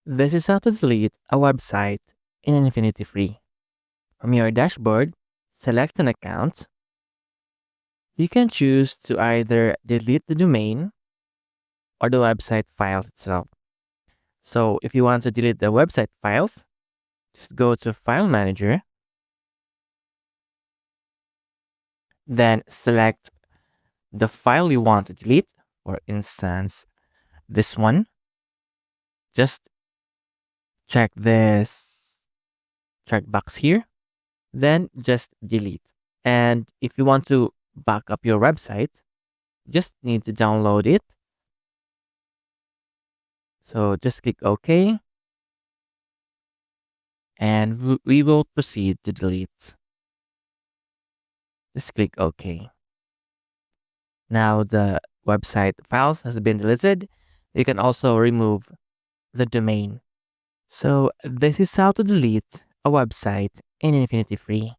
This is how to delete a website in InfinityFree. From your dashboard, select an account. You can choose to either delete the domain or the website file itself. So if you want to delete the website files, just go to File Manager, then select the file you want to delete, for instance, this one. Just check this checkbox here, then just delete. And if you want to back up your website, just need to download it. So just click OK. And we will proceed to delete. Just click OK. Now the website files has been deleted. You can also remove the domain. So this is how to delete a website in InfinityFree.